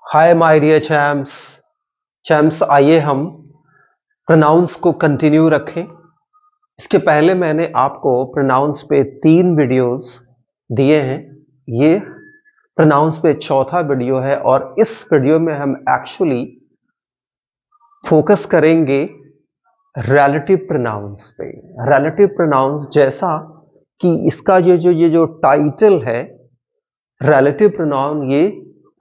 Hi my dear champs. आइए हम pronounce को कंटिन्यू रखें। इसके पहले मैंने आपको प्रोनाउंस पे 3 वीडियोस दिए हैं। ये प्रोनाउंस पे चौथा वीडियो है और इस वीडियो में हम एक्चुअली फोकस करेंगे रिलेटिव प्रोनाउंस पे। रिलेटिव प्रोनाउंस जैसा कि इसका ये जो टाइटल है रिलेटिव प्रोनाउन, ये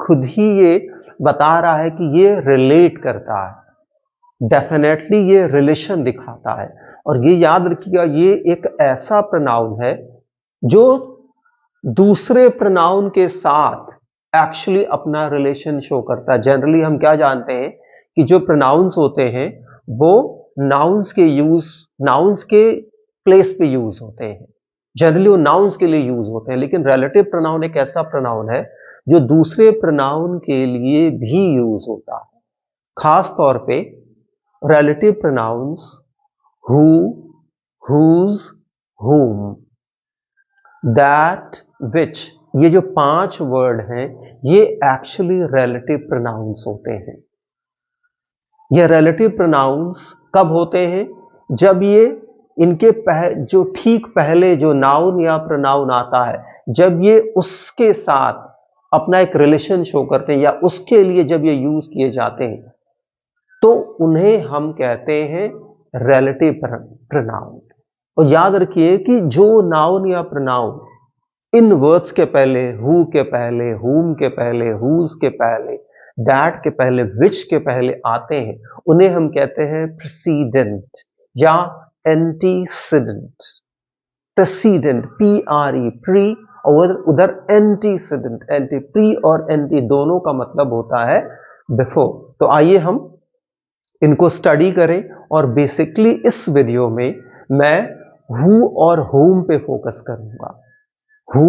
खुद ही ये बता रहा है कि ये रिलेट करता है, डेफिनेटली ये रिलेशन दिखाता है। और ये याद रखिएगा, ये एक ऐसा प्रोनाउन है जो दूसरे प्रोनाउन के साथ एक्चुअली अपना रिलेशन शो करता है। जनरली हम क्या जानते हैं कि जो प्रोनाउंस होते हैं वो नाउन्स के प्लेस पे यूज होते हैं। जनरली वो नाउन्स के लिए यूज होते हैं, लेकिन रिलेटिव प्रोनाउन एक ऐसा प्रोनाउन है जो दूसरे प्रोनाउन के लिए भी यूज होता है। खास तौर पे relative pronouns who, whose, whom, that, which, ये जो 5 वर्ड हैं ये एक्चुअली रिलेटिव प्रोनाउंस होते हैं। ये रिलेटिव प्रोनाउंस कब होते हैं? जब ये इनके जो ठीक पहले जो नाउन या प्रोनाउन आता है, जब ये उसके साथ अपना एक रिलेशन शो करते हैं या उसके लिए जब ये यूज किए जाते हैं, तो उन्हें हम कहते हैं रिलेटिव प्रोनाउन। और याद रखिए कि जो नाउन या प्रोनाउन इन वर्ड्स के पहले, हु के पहले, हुम के पहले, हुज के पहले, दैट के पहले, विच के पहले आते हैं, उन्हें हम कहते हैं प्रेसिडेंट या एंटीसीडेंट। प्रेसिडेंट, PRE, प्री, और उधर एंटीसीडेंट, एंटी, प्री और एंटी दोनों का मतलब होता है बिफोर। तो आइए हम इनको स्टडी करें। और बेसिकली इस वीडियो में मैं हु और हुम पे फोकस करूंगा। हु,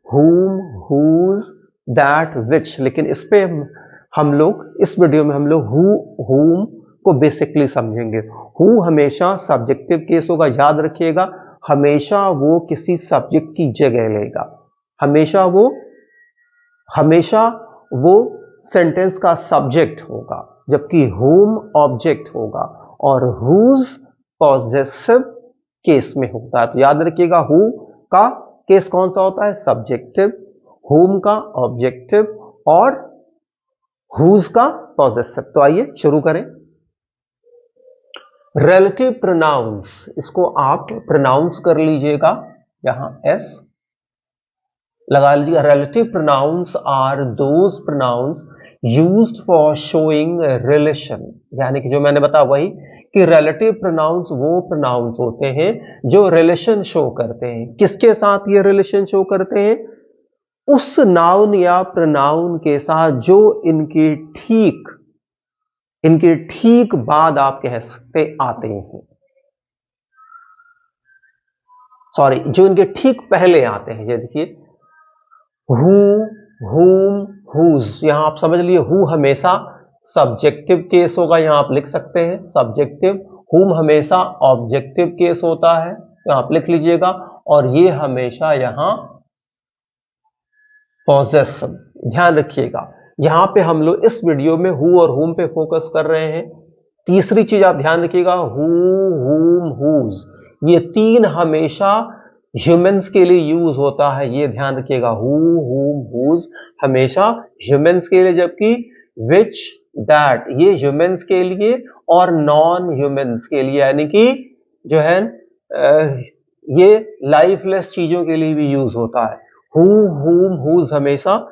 हुम, हुज, दैट, विच। लेकिन इस पे हम लोग इस वीडियो में हम लोग हु, हुम को बेसिकली समझेंगे। हु हमेशा सब्जेक्टिव केस होगा, याद रखिएगा। हमेशा वो किसी सब्जेक्ट की जगह लेगा। हमेशा वो सेंटेंस का सब्जेक्ट होगा, जबकि हुम ऑब्जेक्ट होगा और हुज पॉजेसिव केस में होता है। तो याद रखिएगा, हु का केस कौन सा होता है? सब्जेक्टिव, हुम का ऑब्जेक्टिव और हुज का पॉजेसिव। तो आइए शुरू करें। रिलेटिव प्रोनाउंस, इसको आप प्रोनाउंस कर लीजिएगा, यहां एस लगा लीजिएगा। Relative pronouns are those pronouns used for showing relation, यानी कि जो मैंने बताया वही कि रिलेटिव प्रोनाउंस वो प्रोनाउंस होते हैं जो रिलेशन शो करते हैं। किसके साथ ये रिलेशन शो करते हैं? उस नाउन या प्रोनाउन के साथ जो इनके ठीक बाद आप कह सकते आते हैं, सॉरी, जो इनके ठीक पहले आते हैं। ये देखिए, हु, हुम, हुज। यहां आप समझ लिए, हु हमेशा सब्जेक्टिव केस होगा, यहां आप लिख सकते हैं सब्जेक्टिव। हुम हमेशा ऑब्जेक्टिव केस होता है, यहां आप लिख लीजिएगा। और ये हमेशा यहां पॉजेसिव। ध्यान रखिएगा, यहां पे हम लोग इस वीडियो में हु और हुम पे फोकस कर रहे हैं। तीसरी चीज आप ध्यान रखिएगा, हु, हुम, हुज, ये 3 हमेशा ह्यूमंस के लिए यूज होता है। ये ध्यान रखिएगा, हु, हुम, हुज हमेशा ह्यूमंस के लिए, जबकि विच, दैट ये ह्यूमंस के लिए और नॉन ह्यूमंस के लिए, यानी कि जो है ये लाइफलेस चीजों के लिए भी यूज होता है। हु, हुम, हुज हमेशा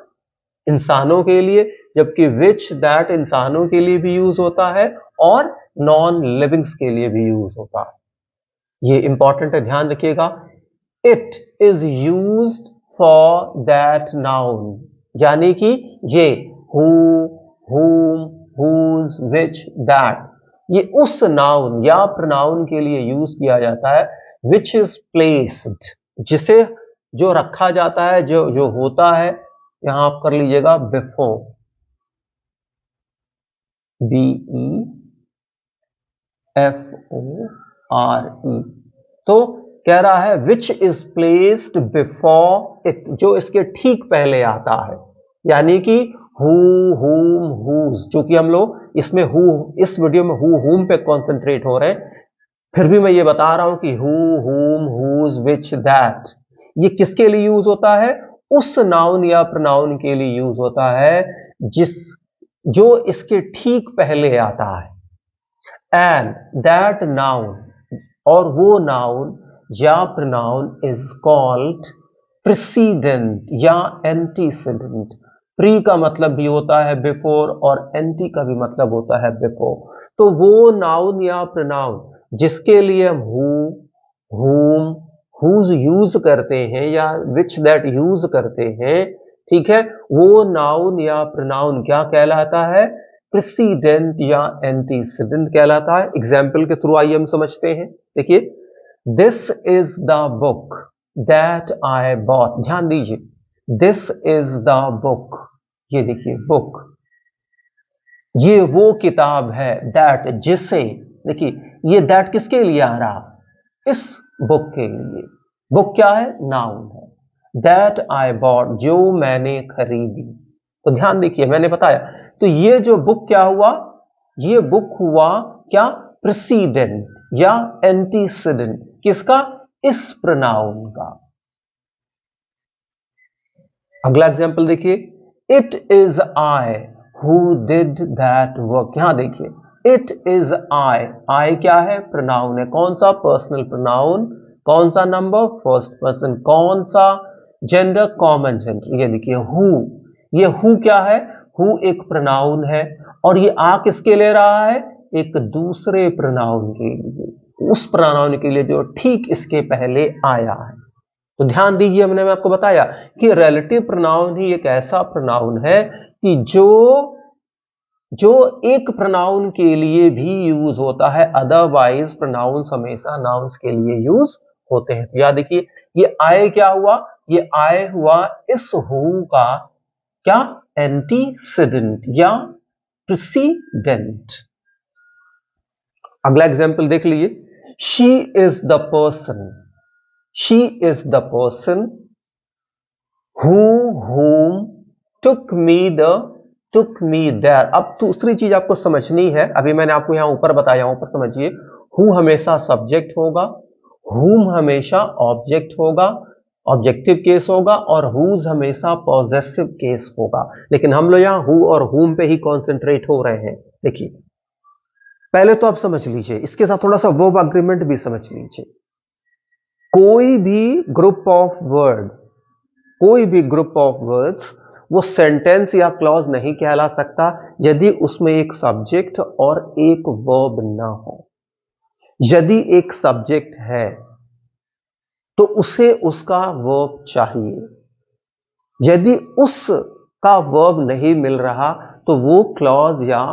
इंसानों के लिए, जबकि विच, दैट इंसानों के लिए भी यूज होता है और नॉन लिविंग्स के लिए भी यूज होता है। ये इंपॉर्टेंट है, ध्यान रखिएगा। It is used for that noun, यानी कि ये हु, हुम, हुज, विच, दैट ये उस नाउन या प्रोनाउन के लिए यूज किया जाता है विच इज प्लेस्ड, जिसे जो रखा जाता है, जो होता है, यहां आप कर लीजिएगा बिफोर, BEFORE। तो कह रहा है which is placed before it, जो इसके ठीक पहले आता है। यानी कि हु, हुम, हुज, जो कि हम लोग इसमें इस वीडियो में हुम पे कॉन्सेंट्रेट हो रहे हैं, फिर भी मैं ये बता रहा हूं कि हु, हुम, हुज, विच, दैट, ये किसके लिए यूज होता है? उस नाउन या प्रोनाउन के लिए यूज होता है जो इसके ठीक पहले आता है। एंड दैट नाउन, और वो नाउन या प्रोनाउन इज कॉल्ड प्रीसीडेंट या एंटीसीडेंट। प्री का मतलब भी होता है बिफोर और एंटी का भी मतलब होता है बिफोर। तो वो नाउन या प्रोनाउन जिसके लिए हम हु, हुम, हुज यूज करते हैं या विच, दैट यूज करते हैं, ठीक है, वो नाउन या प्रोनाउन क्या कहलाता है? प्रीसीडेंट या एंटीसीडेंट कहलाता है। एग्जाम्पल के थ्रू आइए हम समझते हैं। देखिए, this is the book that I bought, ध्यान दीजिए, दिस इज द बुक, ये देखिए बुक, ये वो किताब है, दैट, जिसे, देखिए ये दैट किसके लिए आ रहा? इस बुक के लिए। बुक क्या है? नाउन है। दैट आई बॉट, जो मैंने खरीदी। तो ध्यान देखिए, मैंने बताया, तो ये जो बुक क्या हुआ? ये बुक हुआ क्या? प्रीसीडेंट या एंटीसीडेंट, किसका? इस प्रोनाउन का। अगला एग्जांपल देखिए, it is I who did that work. यहां देखिए, इट इज आई क्या है? प्रोनाउन है। कौन सा? Personal pronoun. कौन सा नंबर? First person. कौन सा? Gender, common gender. ये देखिए हु, ये हु क्या है? हु एक प्रोनाउन है, और ये आ किसके ले रहा है? एक दूसरे प्रोनाउन के लिए, उस प्रोनाउन के लिए जो ठीक इसके पहले आया है। तो ध्यान दीजिए, हमने मैं आपको बताया कि रिलेटिव प्रोनाउन ही एक ऐसा प्रोनाउन है कि जो एक प्रोनाउन के लिए भी यूज होता है, अदरवाइज प्रोनाउंस हमेशा नाउन्स के लिए यूज होते हैं। तो याद देखिए, ये आए क्या हुआ? ये आए हुआ इस हु का क्या? एंटीसीडेंट या प्रीसीडेंट। अगला एग्जांपल देख लीजिए, she is the person, she is the person who, whom took me there। अब दूसरी चीज आपको समझनी है, अभी मैंने आपको यहां ऊपर बताया, ऊपर समझिए, हु हमेशा सब्जेक्ट होगा, whom हमेशा ऑब्जेक्ट होगा, ऑब्जेक्टिव केस होगा, और हुज हमेशा पॉजेसिव केस होगा। लेकिन हम लोग यहां हु और whom पे ही कॉन्सेंट्रेट हो रहे हैं। देखिए, पहले तो आप समझ लीजिए, इसके साथ थोड़ा सा वर्ब एग्रीमेंट भी समझ लीजिए। कोई भी ग्रुप ऑफ वर्ड, कोई भी ग्रुप ऑफ वर्ड्स वो सेंटेंस या क्लॉज नहीं कहला सकता यदि उसमें एक सब्जेक्ट और एक वर्ब ना हो। यदि एक सब्जेक्ट है तो उसे उसका वर्ब चाहिए। यदि उसका वर्ब नहीं मिल रहा तो वो क्लॉज या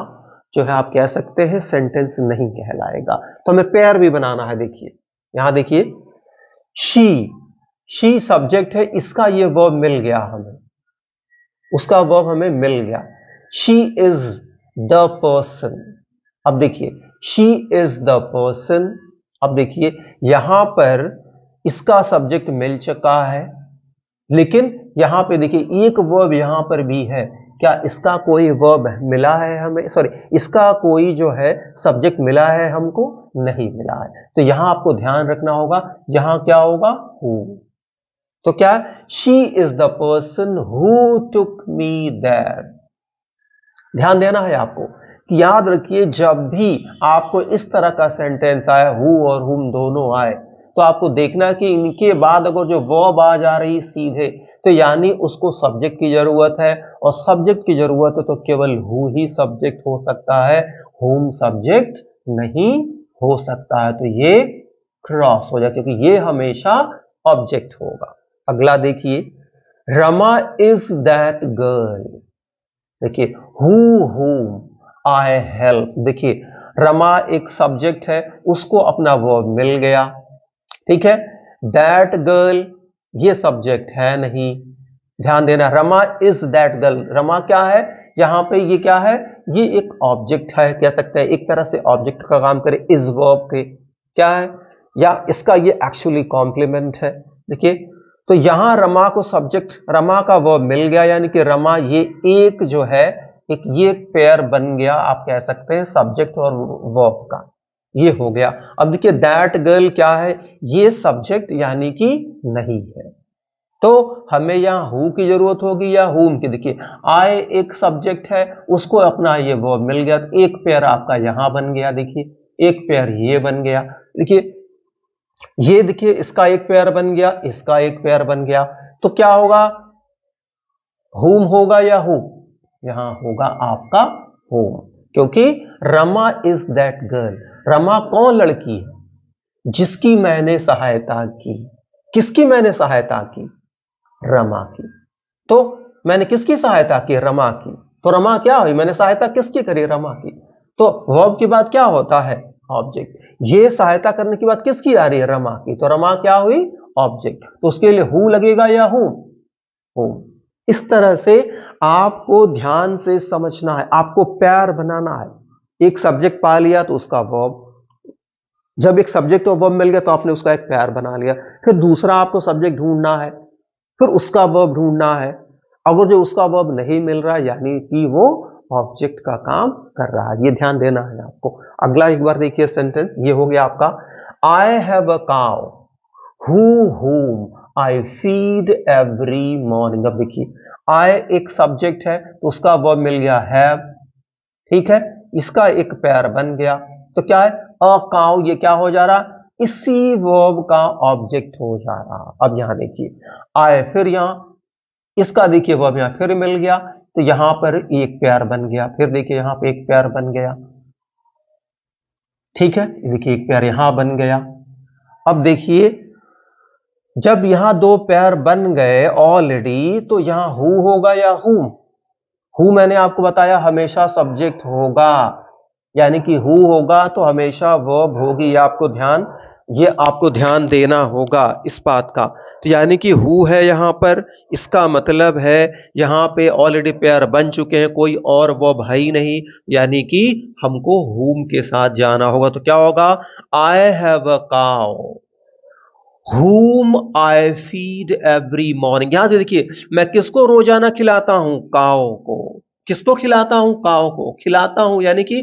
जो है आप कह सकते हैं सेंटेंस नहीं कहलाएगा। तो हमें पेयर भी बनाना है। देखिए, यहां देखिए, शी सब्जेक्ट है, इसका ये वर्ब मिल गया हमें, उसका वर्ब हमें मिल गया। She is the person. अब देखिए, शी इज द पर्सन। अब देखिए, यहां पर इसका सब्जेक्ट मिल चुका है, लेकिन यहां पे देखिए एक वर्ब यहां पर भी है। क्या इसका कोई वर्ब मिला है हमें? सॉरी, इसका कोई जो है सब्जेक्ट मिला है हमको? नहीं मिला है। तो यहां आपको ध्यान रखना होगा, यहां क्या होगा? हु। तो क्या? She is the person who took me there. ध्यान देना है आपको कि याद रखिए, जब भी आपको इस तरह का सेंटेंस आए, हु और हुम दोनों आए, तो आपको देखना कि इनके बाद अगर जो वर्ब आ जा रही सीधे, तो यानी उसको सब्जेक्ट की जरूरत है, और सब्जेक्ट की जरूरत है तो केवल हु ही सब्जेक्ट हो सकता है, हुम सब्जेक्ट नहीं हो सकता है। तो ये क्रॉस हो जाए, क्योंकि ये हमेशा ऑब्जेक्ट होगा। अगला देखिए, रमा इज दैट गर्ल। देखिए, हु हुम आई हेल्प। देखिए, रमा एक सब्जेक्ट है, उसको अपना वर्ब मिल गया, ठीक है। दैट गर्ल ये सब्जेक्ट है नहीं, ध्यान देना। Rama is that girl, Rama क्या है यहां पे? ये क्या है? ये एक ऑब्जेक्ट है, कह सकते हैं एक तरह से ऑब्जेक्ट का काम करे इज वर्ब के, क्या है, या इसका ये एक्चुअली कॉम्प्लीमेंट है। देखिए, तो यहां रमा को सब्जेक्ट, रमा का वर्ब मिल गया, यानी कि रमा ये एक जो है ये एक पेयर बन गया, आप कह सकते हैं सब्जेक्ट और वर्ब का, ये हो गया। अब देखिए दैट गर्ल क्या है, ये सब्जेक्ट यानी कि नहीं है, तो हमें यहां हु की जरूरत होगी या हुम की। देखिए आई एक सब्जेक्ट है, उसको अपना ये वर्ब मिल गया, तो एक पेयर आपका यहां बन गया, देखिए एक पेयर ये बन गया। देखिए ये देखिए इसका एक पेयर बन गया, इसका एक पेयर बन गया, तो क्या होगा, हुम होगा या हु, यहां होगा आपका हुम, क्योंकि Rama is that girl, Rama कौन लड़की है जिसकी मैंने सहायता की, किसकी मैंने सहायता की, रमा की। तो मैंने किसकी सहायता की, रमा की, तो रमा क्या हुई, मैंने सहायता किसकी करी, रमा की। तो वर्ब के बाद क्या होता है, ऑब्जेक्ट, ये सहायता करने की बात किसकी आ रही है, रमा की, तो रमा क्या हुई, ऑब्जेक्ट, तो उसके लिए हु लगेगा या हु, इस तरह से आपको ध्यान से समझना है, आपको पेयर बनाना है। एक सब्जेक्ट पा लिया तो उसका वर्ब, जब एक सब्जेक्ट और वर्ब मिल गया तो आपने उसका एक पेयर बना लिया, फिर दूसरा आपको सब्जेक्ट ढूंढना है, फिर उसका वर्ब ढूंढना है। अगर जो उसका वर्ब नहीं मिल रहा यानी कि वो ऑब्जेक्ट का काम कर रहा है, ये ध्यान देना है आपको। अगला एक बार देखिए सेंटेंस, ये हो गया आपका, I have a cow whom I feed every morning। अब देखिए I एक सब्जेक्ट है तो उसका वर्ब मिल गया have, ठीक है, इसका एक पेयर बन गया, तो क्या है, अ काउ, ये क्या हो जा रहा, इसी वर्ब का ऑब्जेक्ट हो जा रहा। अब यहां देखिए I, फिर यहां इसका देखिए वर्ब यहां फिर मिल गया, तो यहां पर एक पेयर बन गया, फिर देखिए यहां पे एक पेयर बन गया, ठीक है, देखिए एक पेयर यहां बन गया। अब देखिए जब यहां दो पेयर बन गए ऑलरेडी, तो यहां हु होगा या हुम, हु मैंने आपको बताया हमेशा सब्जेक्ट होगा, यानी कि हु होगा तो हमेशा वर्ब होगी, ये आपको ध्यान देना होगा इस बात का। तो यानी कि हु है यहां पर, इसका मतलब है यहां पे ऑलरेडी पेयर बन चुके हैं, कोई और वर्ब है ही नहीं, यानी कि हमको हुम के साथ जाना होगा। तो क्या होगा, I have a cow whom I feed every morning। यहां से देखिए मैं किसको रोजाना खिलाता हूं, काओ को, किसको खिलाता हूं, काओ को खिलाता हूं, यानी कि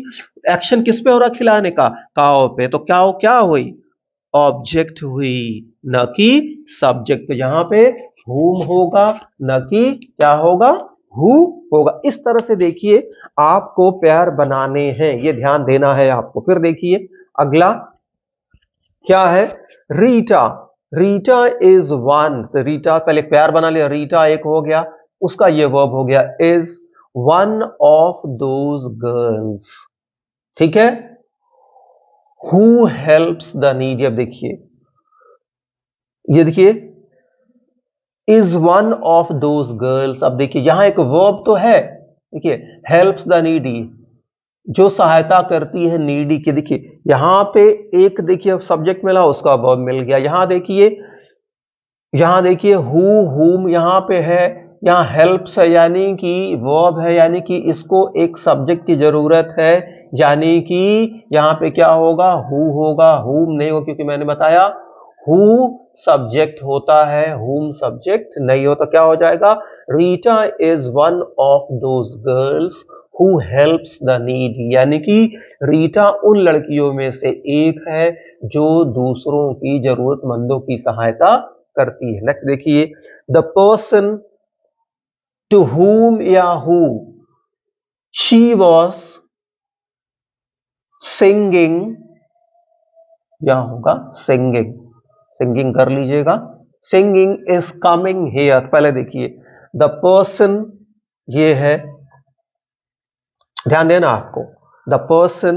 एक्शन किस पे हो रहा, खिलाने का, काओ पे, तो काओ क्या हुई, ऑब्जेक्ट हुई, न कि सब्जेक्ट। तो यहां पे whom होगा, न कि क्या होगा, who होगा। इस तरह से देखिए आपको पेयर बनाने हैं, ये ध्यान देना है आपको। फिर देखिए अगला क्या है, रीटा, रीटा इज वन, तो रीटा पहले पेयर बना लिया, रीटा एक हो गया, उसका ये वर्ब हो गया is one of those girls, ठीक है, हु हेल्प्स द नीडी। अब देखिए ये देखिए is one of those girls, अब देखिए यहां एक वर्ब तो है, देखिए हेल्प्स द नीडी, जो सहायता करती है नीडी की। देखिए यहां पे एक देखिए सब्जेक्ट मिला, उसका वर्ब मिल गया, यहां देखिए हु हुम यहां पे है, यहां हेल्प्स है यानी कि वर्ब है, यानी कि इसको एक सब्जेक्ट की जरूरत है, यानी कि यहां पे क्या होगा, हु होगा, हुम नहीं होगा, क्योंकि मैंने बताया हु सब्जेक्ट होता है, हुम सब्जेक्ट नहीं होता। क्या हो जाएगा, Rita is one of those girls who helps the needy, यानी कि रीटा उन लड़कियों में से एक है जो दूसरों की जरूरतमंदों की सहायता करती है। नेक्स्ट देखिए, द पर्सन टू हुम या हु शी वॉज सिंगिंग, यहां होगा सिंगिंग, सिंगिंग कर लीजिएगा, सिंगिंग इज कमिंग हियर। पहले देखिए द पर्सन ये है, ध्यान देना आपको, द पर्सन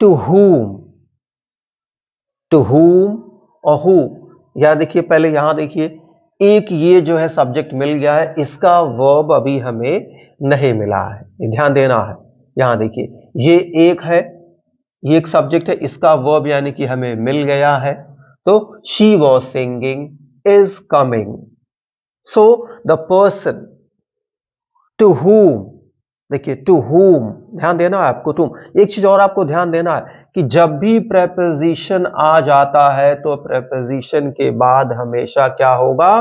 टू हुम और हु, यहां देखिए पहले यहां देखिए एक ये जो है सब्जेक्ट मिल गया है, इसका वर्ब अभी हमें नहीं मिला है, ध्यान देना है। यहां देखिए ये एक है, ये एक सब्जेक्ट है, इसका वर्ब यानी कि हमें मिल गया है, तो she was singing is coming. So the person to whom देखिए टू whom, ध्यान देना है आपको टू। एक चीज और आपको ध्यान देना है कि जब भी प्रेपोजिशन आ जाता है तो प्रेपोजिशन के बाद हमेशा क्या होगा,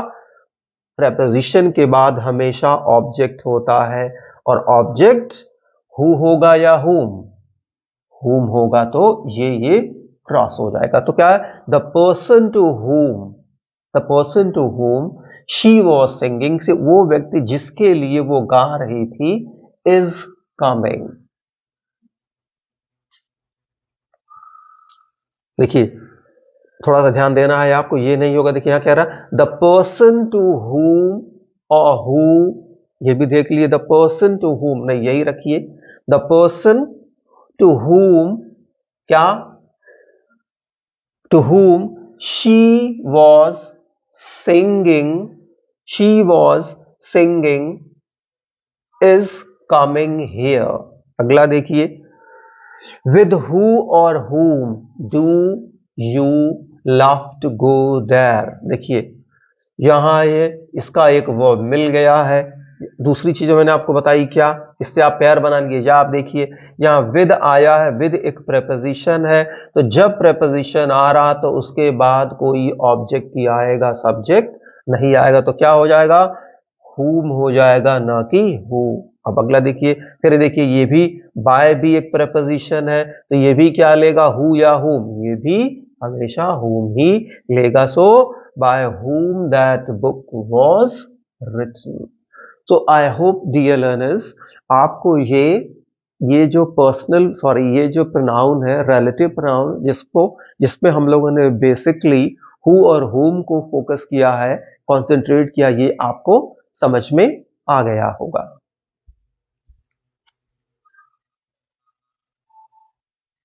प्रेपोजिशन के बाद हमेशा ऑब्जेक्ट होता है, और ऑब्जेक्ट हु होगा या whom होगा तो ये क्रॉस हो जाएगा। तो क्या है, the person to whom she was singing, से वो व्यक्ति जिसके लिए वो गा रही थी, इज कमिंग। देखिए थोड़ा सा ध्यान देना है आपको, ये नहीं होगा। देखिए यहां कह रहा है द पर्सन टू whom और who, ये भी देख लिए, द पर्सन टू whom नहीं, यही रखिए, द पर्सन टू whom क्या, to whom she was singing is coming here। अगला देखिए, with who और whom do you love to go there। देखिए यहां ये इसका एक वर्ब मिल गया है। दूसरी चीज मैंने आपको बताई क्या, इससे आप पेयर बनाएंगे, या आप देखिए यहां विद आया है, विद एक प्रेपोजिशन है, तो जब प्रेपोजिशन आ रहा तो उसके बाद कोई ऑब्जेक्ट ही आएगा, सब्जेक्ट नहीं आएगा। तो क्या हो जाएगा, whom हो जाएगा, ना कि who। अब अगला देखिए, फिर देखिए ये भी बाय भी एक प्रेपोजिशन है, तो ये भी क्या लेगा, who या whom, ये भी हमेशा whom ही लेगा। सो by whom that book was written। So I hope dear learners, आपको ये जो ये जो प्रोनाउन है, रिलेटिव प्रोनाउन, जिसमें हम लोगों ने बेसिकली who और whom को फोकस किया है, कंसंट्रेट किया, ये आपको समझ में आ गया होगा।